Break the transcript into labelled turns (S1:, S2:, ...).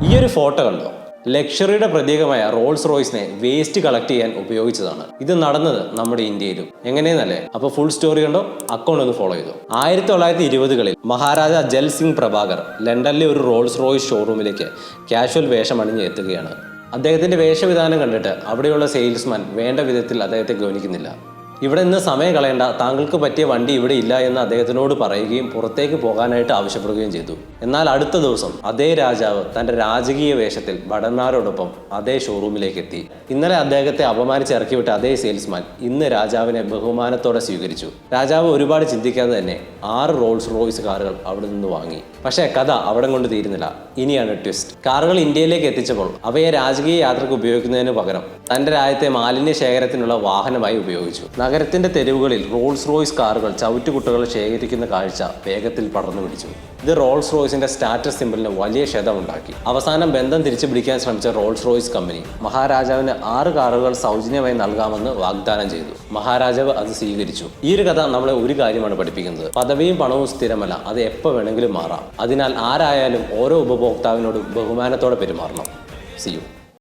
S1: ഈ ഒരു ഫോട്ടോ കണ്ടോ? ലക്ഷറിയുടെ പ്രതീകമായ റോൾസ് റോയ്സിനെ വേസ്റ്റ് കളക്ട് ചെയ്യാൻ ഉപയോഗിച്ചതാണ്. ഇത് നടന്നത് നമ്മുടെ ഇന്ത്യയിലും. എങ്ങനെയെന്നല്ലേ? അപ്പോൾ ഫുൾ സ്റ്റോറി കണ്ടോ? അക്കൗണ്ട് ഒന്ന് ഫോളോ ചെയ്തു. 1920കളിൽ മഹാരാജ ജൽ സിംഗ് പ്രഭാകർ ലണ്ടനിലെ ഒരു റോൾസ് റോയ്സ് ഷോറൂമിലേക്ക് കാഷ്വൽ വേഷം അണിഞ്ഞ് എത്തുകയാണ്. അദ്ദേഹത്തിന്റെ വേഷവിധാനം കണ്ടിട്ട് അവിടെയുള്ള സെയിൽസ്മാൻ വേണ്ട വിധത്തിൽ അദ്ദേഹത്തെ ഗവനിക്കുന്നില്ല. ഇവിടെ നിന്ന് സമയം കളയേണ്ട, താങ്കൾക്ക് പറ്റിയ വണ്ടി ഇവിടെ ഇല്ല എന്ന് അദ്ദേഹത്തിനോട് പറയുകയും പുറത്തേക്ക് പോകാനായിട്ട് ആവശ്യപ്പെടുകയും ചെയ്തു. എന്നാൽ അടുത്ത ദിവസം അതേ രാജാവ് തന്റെ രാജകീയ വേഷത്തിൽ ഭടന്മാരോടൊപ്പം അതേ ഷോറൂമിലേക്ക് എത്തി. ഇന്നലെ അദ്ദേഹത്തെ അപമാനിച്ചിറക്കി വിട്ട അതേ സെയിൽസ്മാൻ ഇന്ന് രാജാവിനെ ബഹുമാനത്തോടെ സ്വീകരിച്ചു. രാജാവ് ഒരുപാട് ചിന്തിക്കാതെ തന്നെ 6 റോൾസ് റോയ്സ് കാറുകൾ അവിടെ നിന്ന് വാങ്ങി. പക്ഷേ കഥ അവിടെ കൊണ്ട് തീരുന്നില്ല. ഇനിയാണ് ട്വിസ്റ്റ്. കാറുകൾ ഇന്ത്യയിലേക്ക് എത്തിച്ചപ്പോൾ അവയെ രാജകീയ യാത്രയ്ക്ക് ഉപയോഗിക്കുന്നതിന് പകരം തന്റെ രാജ്യത്തെ മാലിന്യ ശേഖരത്തിനുള്ള വാഹനമായി ഉപയോഗിച്ചു. നഗരത്തിന്റെ തെരുവുകളിൽ റോൾസ് റോയ്സ് കാറുകൾ ചവിറ്റുകുട്ടകൾ ശേഖരിക്കുന്ന കാഴ്ച വേഗത്തിൽ പടർന്നു പിടിച്ചു. ഇത് റോൾസ് റോയ്സിന്റെ സ്റ്റാറ്റസ് സിംബലിന് വലിയ ക്ഷതമുണ്ടാക്കി. അവസാനം ബന്ധം തിരിച്ചു പിടിക്കാൻ ശ്രമിച്ച റോൾസ് റോയ്സ് കമ്പനി മഹാരാജാവിന് 6 കാറുകൾ സൗജന്യമായി നൽകാമെന്ന് വാഗ്ദാനം ചെയ്തു. മഹാരാജാവ് അത് സ്വീകരിച്ചു. ഈ ഒരു കഥ നമ്മളെ ഒരു കാര്യമാണ് പഠിപ്പിക്കുന്നത്: പദവിയും പണവും സ്ഥിരമല്ല, അത് എപ്പോൾ വേണമെങ്കിലും മാറാം. അതിനാൽ ആരായാലും ഓരോ ഉപഭോക്താവിനോടും ബഹുമാനത്തോടെ പെരുമാറണം. See you.